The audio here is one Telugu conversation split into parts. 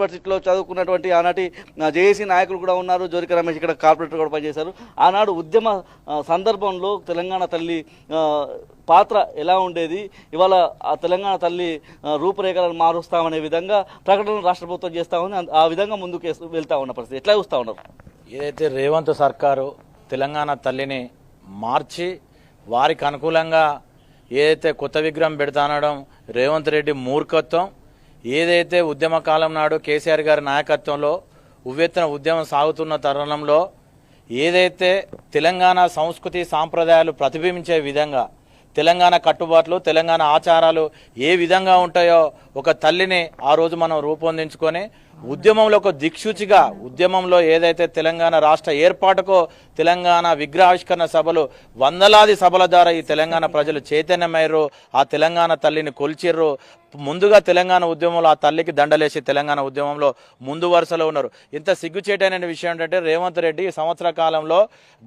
యూనివర్సిటీలో చదువుకున్నటువంటి ఆనాటి జేఏసీ నాయకులు కూడా ఉన్నారు. జోరిక రమేష్ ఇక్కడ కార్పొరేటర్ కూడా పనిచేశారు. ఆనాడు ఉద్యమ సందర్భంలో తెలంగాణ తల్లి పాత్ర ఎలా ఉండేది, ఇవాళ ఆ తెలంగాణ తల్లి రూపురేఖలను మారుస్తామనే విధంగా ప్రకటన రాష్ట్ర ప్రభుత్వం చేస్తా ఉంది. ఆ విధంగా ముందుకు వెళ్తా ఉన్న పరిస్థితి ఎట్లా చూస్తూ ఉన్నారు? ఏదైతే రేవంత్ సర్కారు తెలంగాణ తల్లిని మార్చి వారికి అనుకూలంగా ఏదైతే కొత్త విగ్రహం పెడతానడం రేవంత్ రెడ్డి మూర్ఖత్వం, ఏదైతే ఉద్యమ కాలం నాడు కేసీఆర్ గారి నాయకత్వంలో ఉవ్వెత్తున ఉద్యమం సాగుతున్న తరుణంలో ఏదైతే తెలంగాణ సంస్కృతి సాంప్రదాయాలు ప్రతిబింబించే విధంగా తెలంగాణ కట్టుబాట్లు తెలంగాణ ఆచారాలు ఏ విధంగా ఉంటాయో ఒక తల్లిని ఆ రోజు మనం రూపొందించుకొని ఉద్యమంలో ఒక దిక్సూచిగా ఉద్యమంలో ఏదైతే తెలంగాణ రాష్ట్ర ఏర్పాటుకో తెలంగాణ విగ్రహావిష్కరణ సభలు వందలాది సభల ద్వారా ఈ తెలంగాణ ప్రజలు చైతన్యమయ్యారు. ఆ తెలంగాణ తల్లిని కొలిచిర్రు. ముందుగా తెలంగాణ ఉద్యమంలో ఆ తల్లికి దండలేసి తెలంగాణ ఉద్యమంలో ముందు వరుసలో ఉన్నారు. ఇంత సిగ్గుచేటైన విషయం ఏంటంటే రేవంత్ రెడ్డి సంవత్సర కాలంలో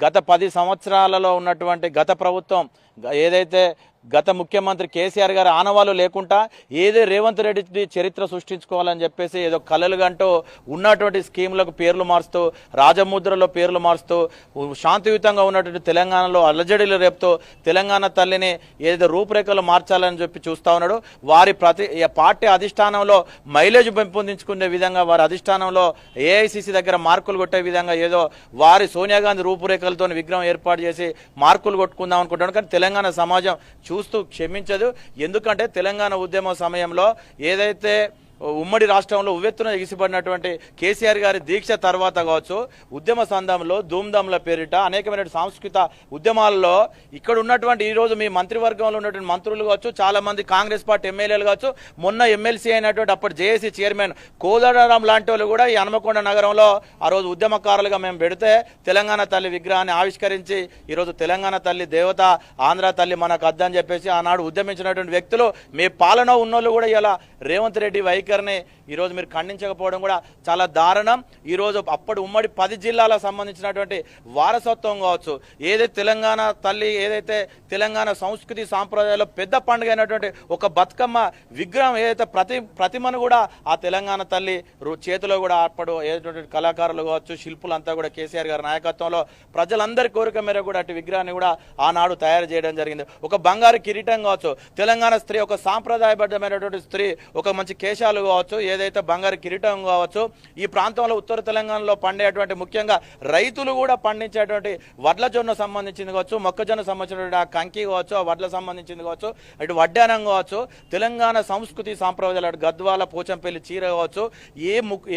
గత 10 సంవత్సరాలలో ఉన్నటువంటి గత ప్రభుత్వం ఏదైతే గత ముఖ్యమంత్రి కేసీఆర్ గారి ఆనవాళ్ళు లేకుండా ఏదే రేవంత్ రెడ్డి చరిత్ర సృష్టించుకోవాలని చెప్పేసి ఏదో కలలుగంటూ ఉన్నటువంటి స్కీములకు పేర్లు మారుస్తూ రాజముద్రలో పేర్లు మారుస్తూ శాంతియుతంగా ఉన్నటువంటి తెలంగాణలో అలజడిలు రేపుతూ తెలంగాణ తల్లిని ఏదైతే రూపురేఖలు మార్చాలని చెప్పి చూస్తూ ఉన్నాడు. వారి పార్టీ అధిష్టానంలో మైలేజ్ పెంపొందించుకునే విధంగా వారి అధిష్టానంలో ఏఐసిసి దగ్గర మార్కులు కొట్టే విధంగా ఏదో వారి సోనియా గాంధీ రూపురేఖలతో విగ్రహం ఏర్పాటు చేసి మార్కులు కొట్టుకుందాం అనుకుంటాడు. కానీ తెలంగాణ సమాజం చూస్తూ క్షమించదు. ఎందుకంటే తెలంగాణ ఉద్యమ సమయంలో ఏదైతే ఉమ్మడి రాష్ట్రంలో ఉవ్వెత్తున ఎగిసిపడినటువంటి కేసీఆర్ గారి దీక్ష తర్వాత కావచ్చు ఉద్యమ సంఘంలో ధూమ్ధాంల పేరిట అనేకమైన సాంస్కృతిక ఉద్యమాల్లో ఇక్కడ ఉన్నటువంటి ఈరోజు మీ మంత్రివర్గంలో ఉన్నటువంటి మంత్రులు కావచ్చు, చాలా మంది కాంగ్రెస్ పార్టీ ఎమ్మెల్యేలు కావచ్చు, మొన్న ఎమ్మెల్సీ అయినటువంటి అప్పటి జేఏసీ చైర్మన్ కోదండరాం లాంటి వాళ్ళు కూడా ఈ హన్మకొండ నగరంలో ఆ రోజు ఉద్యమకారులుగా మేము పెడితే తెలంగాణ తల్లి విగ్రహాన్ని ఆవిష్కరించి ఈరోజు తెలంగాణ తల్లి దేవత ఆంధ్ర తల్లి మనకు అద్దని చెప్పేసి ఆనాడు ఉద్యమించినటువంటి వ్యక్తులు మీ పాలన ఉన్నోళ్ళు కూడా ఇలా రేవంత్ రెడ్డి వైఖరిని ఈరోజు మీరు ఖండించకపోవడం కూడా చాలా దారుణం. ఈరోజు అప్పటి ఉమ్మడి 10 జిల్లాలకు సంబంధించినటువంటి వారసత్వం కావచ్చు, ఏదైతే తెలంగాణ తల్లి ఏదైతే తెలంగాణ సంస్కృతి సాంప్రదాయాల్లో పెద్ద పండుగ అయినటువంటి ఒక బతుకమ్మ విగ్రహం ఏదైతే ప్రతిమను కూడా ఆ తెలంగాణ తల్లి చేతిలో కూడా అప్పుడు ఏదైతే కళాకారులు కావచ్చు శిల్పులంతా కూడా కేసీఆర్ గారి నాయకత్వంలో ప్రజలందరి కోరిక మేరకు కూడా అటు విగ్రహాన్ని కూడా ఆనాడు తయారు చేయడం జరిగింది. ఒక బంగారు కిరీటం కావచ్చు, తెలంగాణ స్త్రీ ఒక సాంప్రదాయబద్ధమైనటువంటి స్త్రీ ఒక మంచి కేశాలు కావచ్చు, ఏదైతే బంగారు కిరీటం కావచ్చు, ఈ ప్రాంతంలో ఉత్తర తెలంగాణలో పండేటువంటి ముఖ్యంగా రైతులు కూడా పండించేటువంటి వడ్ల జొన్న సంబంధించింది కావచ్చు, మొక్కజొన్న సంబంధించినటువంటి ఆ కంకి కావచ్చు, ఆ వడ్ల సంబంధించింది కావచ్చు, అటు వడ్డానం కావచ్చు, తెలంగాణ సంస్కృతి సాంప్రదాయాలు అటు గద్వాల పోచంపల్లి చీర కావచ్చు,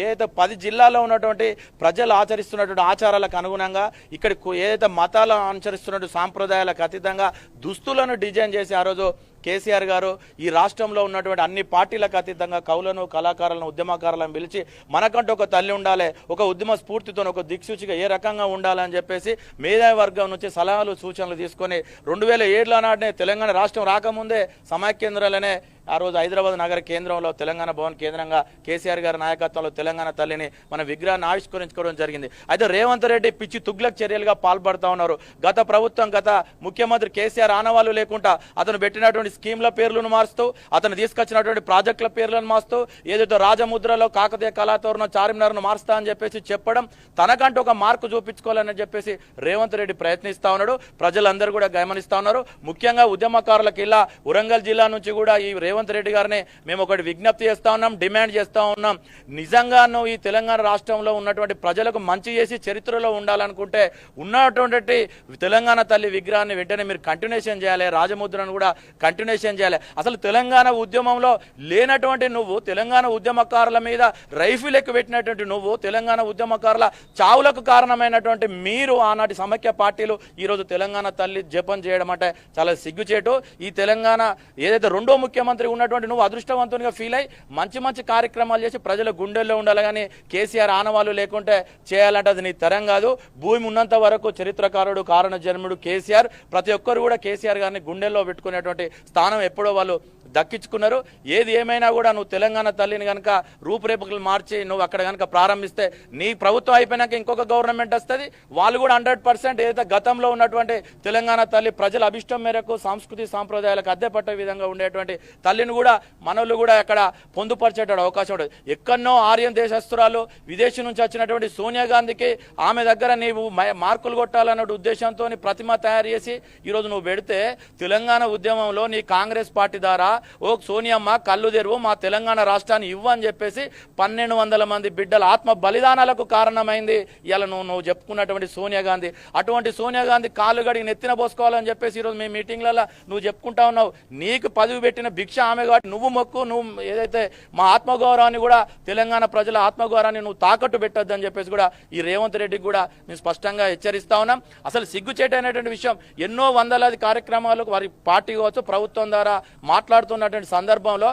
ఏదైతే 10 జిల్లాల్లో ఉన్నటువంటి ప్రజలు ఆచరిస్తున్నటువంటి ఆచారాలకు అనుగుణంగా ఇక్కడ ఏదైతే మతాలు అనుసరిస్తున్నటువంటి సాంప్రదాయాలకు అతీతంగా దుస్తులను డిజైన్ చేసి ఆ రోజు కేసీఆర్ గారు ఈ రాష్ట్రంలో ఉన్నటువంటి అన్ని పార్టీలకు అతీతంగా కవులను కళాకారులను ఉద్యమకారులను పిలిచి మనకంటూ ఒక తల్లి ఉండాలి, ఒక ఉద్యమ స్ఫూర్తితో ఒక దిక్సూచిగా ఏ రకంగా ఉండాలని చెప్పేసి మేధావి వర్గం నుంచి సలహాలు సూచనలు తీసుకొని 2007 నాటినే తెలంగాణ రాష్ట్రం రాకముందే సమాఖ్యేంద్రాలనే ఆ రోజు హైదరాబాద్ నగర కేంద్రంలో తెలంగాణ భవన్ కేంద్రంగా కేసీఆర్ గారి నాయకత్వంలో తెలంగాణ తల్లిని మన విగ్రహాన్ని ఆవిష్కరించుకోవడం జరిగింది. అయితే రేవంత్ రెడ్డి పిచ్చి తుగ్లక్ చర్యలుగా పాల్పడుతూ ఉన్నారు. గత ప్రభుత్వం గత ముఖ్యమంత్రి కేసీఆర్ ఆనవాళ్ళు లేకుండా అతను పెట్టినటువంటి స్కీమ్ల పేర్లను మారుస్తూ అతను తీసుకొచ్చినటువంటి ప్రాజెక్టుల పేర్లను మారుస్తూ ఏదైతే రాజముద్రలో కాకతీయ కళాతోరణం చార్మినార్ను మారుస్తా అని చెప్పేసి చెప్పడం తనకంటూ ఒక మార్కు చూపించుకోవాలని చెప్పేసి రేవంత్ రెడ్డి ప్రయత్నిస్తా ఉన్నాడు. ప్రజలందరూ కూడా గమనిస్తా ఉన్నారు. ముఖ్యంగా ఉద్యమకారులకు ఇలా వరంగల్ జిల్లా నుంచి కూడా ఈ రేవంత్ రెడ్డి గారిని మేము ఒకటి విజ్ఞప్తి చేస్తా ఉన్నాం, డిమాండ్ చేస్తా ఉన్నాం. నిజంగా నువ్వు ఈ తెలంగాణ రాష్ట్రంలో ఉన్నటువంటి ప్రజలకు మంచి చేసి చరిత్రలో ఉండాలనుకుంటే ఉన్నటువంటి తెలంగాణ తల్లి విగ్రహాన్ని వెంటనే మీరు కంటిన్యూషన్ చేయాలి, రాజముద్రను కూడా కంటిన్యూషన్ చేయాలి. అసలు తెలంగాణ ఉద్యమంలో లేనటువంటి నువ్వు తెలంగాణ ఉద్యమకారుల మీద రైఫిల్ ఎక్కువ పెట్టినటువంటి నువ్వు తెలంగాణ ఉద్యమకారుల చావులకు కారణమైనటువంటి మీరు ఆనాటి సమైక్య పార్టీలు ఈరోజు తెలంగాణ తల్లి జపం చేయడం అంటే చాలా సిగ్గుచేటు. ఈ తెలంగాణ ఏదైతే రెండో ముఖ్యమంత్రి ఉన్నటువంటి నువ్వు అదృష్టవంతునిగా ఫీల్ అయ్యి మంచి మంచి కార్యక్రమాలు చేసి ప్రజల గుండెల్లో ఉండాలి. కానీ కేసీఆర్ ఆనవాళ్ళు లేకుంటే చేయాలంటే అది నీ తరం కాదు. భూమి ఉన్నంత వరకు చరిత్రకారుడు కారణ జన్ముడు కేసీఆర్. ప్రతి ఒక్కరు కూడా కేసీఆర్ గారిని గుండెల్లో పెట్టుకునేటువంటి స్థానం ఎప్పుడో వాళ్ళు దక్కించుకున్నారు. ఏది ఏమైనా కూడా నువ్వు తెలంగాణ తల్లిని కనుక రూపురేఖలు మార్చి నువ్వు అక్కడ కనుక ప్రారంభిస్తే నీ ప్రభుత్వం అయిపోయినాక ఇంకొక గవర్నమెంట్ వస్తుంది. వాళ్ళు కూడా 100% ఏదైతే గతంలో ఉన్నటువంటి తెలంగాణ తల్లి ప్రజల అభిష్టం మేరకు సంస్కృతి సాంప్రదాయాలకు అద్దెపట్టే విధంగా ఉండేటువంటి తల్లి తల్లిని కూడా మనోళ్ళు కూడా అక్కడ పొందుపరిచేట అవకాశం ఉంటుంది. ఎక్కడనో ఆర్యన్ దేశస్తురాలు విదేశీ నుంచి వచ్చినటువంటి సోనియా గాంధీకి ఆమె దగ్గర నీవు మార్కులు కొట్టాలన్న ఉద్దేశంతో ప్రతిమ తయారు చేసి ఈరోజు నువ్వు పెడితే తెలంగాణ ఉద్యమంలో నీ కాంగ్రెస్ పార్టీ ద్వారా ఓ సోనియమ్మ కళ్ళు తెరువు, మా తెలంగాణ రాష్ట్రాన్ని ఇవ్వని చెప్పేసి 1200 మంది బిడ్డల ఆత్మ బలిదానాలకు కారణమైంది ఇలా నువ్వు చెప్పుకున్నటువంటి సోనియా గాంధీ. అటువంటి సోనియా గాంధీ కాళ్ళు గడికి నెత్తిన పోసుకోవాలని చెప్పేసి ఈరోజు మీ మీటింగ్లలో నువ్వు చెప్పుకుంటా ఉన్నావు. నీకు పదవి పెట్టిన భిక్ష ఆమె కాబట్టి నువ్వు మొక్కు, నువ్వు ఏదైతే మా ఆత్మగౌరవాన్ని కూడా తెలంగాణ ప్రజల ఆత్మగౌరవాన్ని నువ్వు తాకట్టు పెట్టొద్దని చెప్పేసి కూడా ఈ రేవంత్ రెడ్డికి కూడా మేము స్పష్టంగా హెచ్చరిస్తా ఉన్నాం. అసలు సిగ్గుచేటైనటువంటి విషయం, ఎన్నో వందలాది కార్యక్రమాలకు వారి పార్టీ కావచ్చు ప్రభుత్వం ద్వారా మాట్లాడుతున్నటువంటి సందర్భంలో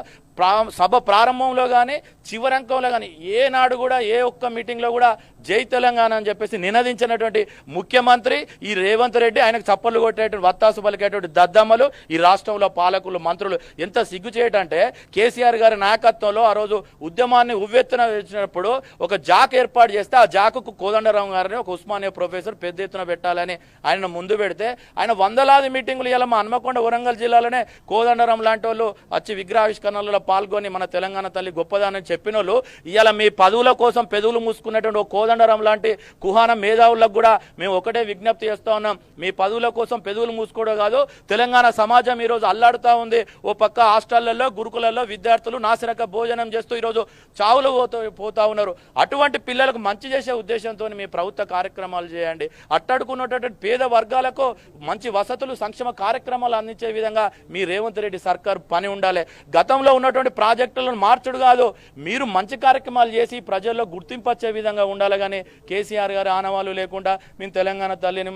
సభ ప్రారంభంలో కానీ చివరి అంకంలో కానీ ఏనాడు కూడా ఏ ఒక్క మీటింగ్లో కూడా జై తెలంగాణ అని చెప్పేసి నినదించినటువంటి ముఖ్యమంత్రి ఈ రేవంత్ రెడ్డి, ఆయనకు చప్పట్లు కొట్టేటువంటి వత్తాసు పలికేటువంటి దద్దమ్మలు ఈ రాష్ట్రంలో పాలకులు మంత్రులు ఎంత సిగ్గు చేయటంటే కేసీఆర్ గారి నాయకత్వంలో ఆ రోజు ఉద్యమాన్ని ఉవ్వెత్తున వచ్చినప్పుడు ఒక జాక్ ఏర్పాటు చేస్తే ఆ జాకుకు కోదండరాం గారిని ఒక ఉస్మానియా ప్రొఫెసర్ పెద్ద ఎత్తున పెట్టాలని ఆయన ముందు పెడితే ఆయన వందలాది మీటింగులు ఇలా మా హన్మకొండ వరంగల్ జిల్లాలోనే కోదండరాం లాంటి వాళ్ళు వచ్చి విగ్రహావిష్కరణలో పాల్గొని మన తెలంగాణ తల్లి గొప్పదానని చెప్పిన వాళ్ళు ఇవాళ మీ పదవుల కోసం పెదవులు మూసుకున్నటువంటి ఒక కోదండరాం లాంటి కుహాన మేధావులకు కూడా మేము ఒకటే విజ్ఞప్తి చేస్తా ఉన్నాం. మీ పదవుల కోసం పెదవులు మూసుకోవడం కాదు, తెలంగాణ సమాజం ఈరోజు అల్లాడుతూ ఉంది. ఓ పక్క హాస్టళ్లలో గురుకులలో విద్యార్థులు నాసిరక భోజనం చేస్తూ ఈరోజు చావులు పోతా ఉన్నారు. అటువంటి పిల్లలకు మంచి చేసే ఉద్దేశంతో మీ ప్రభుత్వ కార్యక్రమాలు చేయండి. అట్టడుకున్నటువంటి పేద వర్గాలకు మంచి వసతులు సంక్షేమ కార్యక్రమాలు అందించే విధంగా మీ రేవంత్ రెడ్డి సర్కార్ పని ఉండాలి. గతంలో ఉన్నటువంటి ప్రాజెక్టులను మార్చుడు కాదు, మీరు మంచి కార్యక్రమాలు చేసి ప్రజల్లో గుర్తింపు వచ్చే విధంగా ఉండాలి. కానీ కేసీఆర్ గారి ఆనవాళ్ళు లేకుండా మేము తెలంగాణ తల్లిని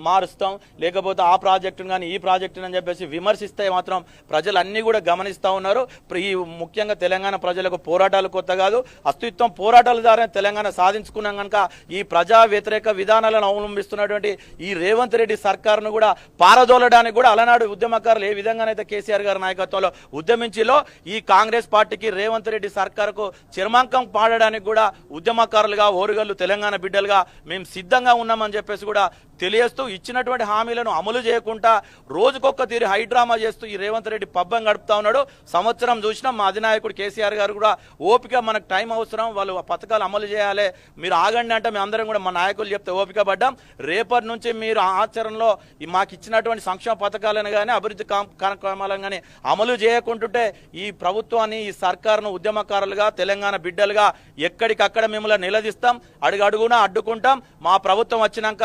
మారుస్తాం, లేకపోతే ఆ ప్రాజెక్టును కానీ ఈ ప్రాజెక్టును అని చెప్పేసి విమర్శిస్తే మాత్రం ప్రజలు అన్నీ కూడా గమనిస్తూ ఉన్నారు. ఈ ముఖ్యంగా తెలంగాణ ప్రజలకు పోరాటాలు కొత్త కాదు, అస్తిత్వం పోరాటాల ద్వారా తెలంగాణ సాధించుకున్నాం కనుక ఈ ప్రజా వ్యతిరేక విధానాలను అవలంబిస్తున్నటువంటి ఈ రేవంత్ రెడ్డి సర్కారును కూడా పారదోలడానికి కూడా అలనాడు ఉద్యమకారులు ఏ విధంగానైతే కేసీఆర్ గారి నాయకత్వంలో ఉద్యమించిలో ఈ కాంగ్రెస్ పార్టీకి రేవంత్ రెడ్డి సర్కారుకు చర్మాంకం పాడడానికి కూడా ఉద్యమకారులుగా ఓరుగల్లు తెలంగాణ బిడ్డలుగా మేము సిద్ధంగా ఉన్నామని చెప్పేసి కూడా తెలియస్తూ ఇచ్చినటువంటి హామీలను అమలు చేయకుండా రోజుకొక్క తీరు హైడ్రామా చేస్తూ ఈ రేవంత్ రెడ్డి పబ్బం గడుపుతా ఉన్నాడు. సంవత్సరం చూసినా మా అధినాయకుడు కేసీఆర్ గారు కూడా ఓపిక, మనకు టైం అవసరం, వాళ్ళు పథకాలు అమలు చేయాలి, మీరు ఆగండి అంటే మేము అందరం కూడా మా నాయకులు చెప్తే ఓపిక పడ్డాం. రేపటి నుంచి మీరు ఆచరణలో మాకు ఇచ్చినటువంటి సంక్షేమ పథకాలను కానీ అభివృద్ధి కార్యక్రమాలను కానీ అమలు చేయకుంటుంటే ఈ ప్రభుత్వాన్ని ఈ సర్కారును ఉద్యమకారులుగా తెలంగాణ బిడ్డలుగా ఎక్కడికక్కడ మిమ్మల్ని నిలదీస్తాం, అడుగడుగునా అడ్డుకుంటాం. మా ప్రభుత్వం వచ్చినాక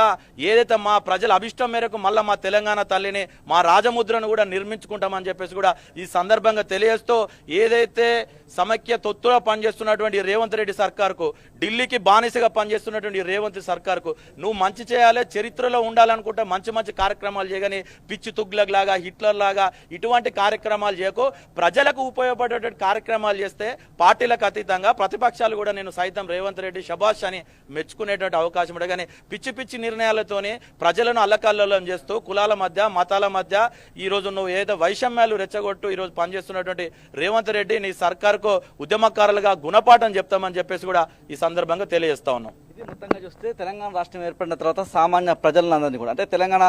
ఏదైతే మా ప్రజల అభిష్టం మేరకు మళ్ళీ మా తెలంగాణ తల్లిని మా రాజముద్రను కూడా నిర్మించుకుంటామని చెప్పేసి కూడా ఈ సందర్భంగా తెలియజేస్తూ ఏదైతే సమైక్య తొత్తులో పనిచేస్తున్నటువంటి రేవంత్ రెడ్డి సర్కార్కు, ఢిల్లీకి బానిసగా పనిచేస్తున్నటువంటి రేవంత్ సర్కార్కు నువ్వు మంచి చేయాలి, చరిత్రలో ఉండాలనుకుంటే మంచి మంచి కార్యక్రమాలు చేయగాని పిచ్చి తుగ్లక్ లాగా హిట్లర్ లాగా ఇటువంటి కార్యక్రమాలు చేయకు. ప్రజలకు ఉపయోగపడేటువంటి కార్యక్రమాలు చేస్తే పార్టీలకు అతీతంగా ప్రతిపక్షాలు కూడా నేను సైతం రేవంత్ రెడ్డి శబాష్ అని మెచ్చుకునేటువంటి అవకాశం ఉంటుంది. కానీ పిచ్చి పిచ్చి నిర్ణయాలతోని ప్రజలను అల్లకల్లోలం చేస్తూ కులాల మధ్య మతాల మధ్య ఈరోజు నువ్వు ఏదో వైషమ్యాలు రెచ్చగొట్టు ఈరోజు పనిచేస్తున్నటువంటి రేవంత్ రెడ్డి నీ సర్కార్కు ఉద్యమకారులుగా గుణపాఠం చెప్తామని చెప్పేసి కూడా ఈ సందర్భంగా తెలియజేస్తా ఉన్నాం. ఇది మొత్తంగా చూస్తే తెలంగాణ రాష్ట్రం ఏర్పడిన తర్వాత సామాన్య ప్రజలందరినీ కూడా అంటే తెలంగాణ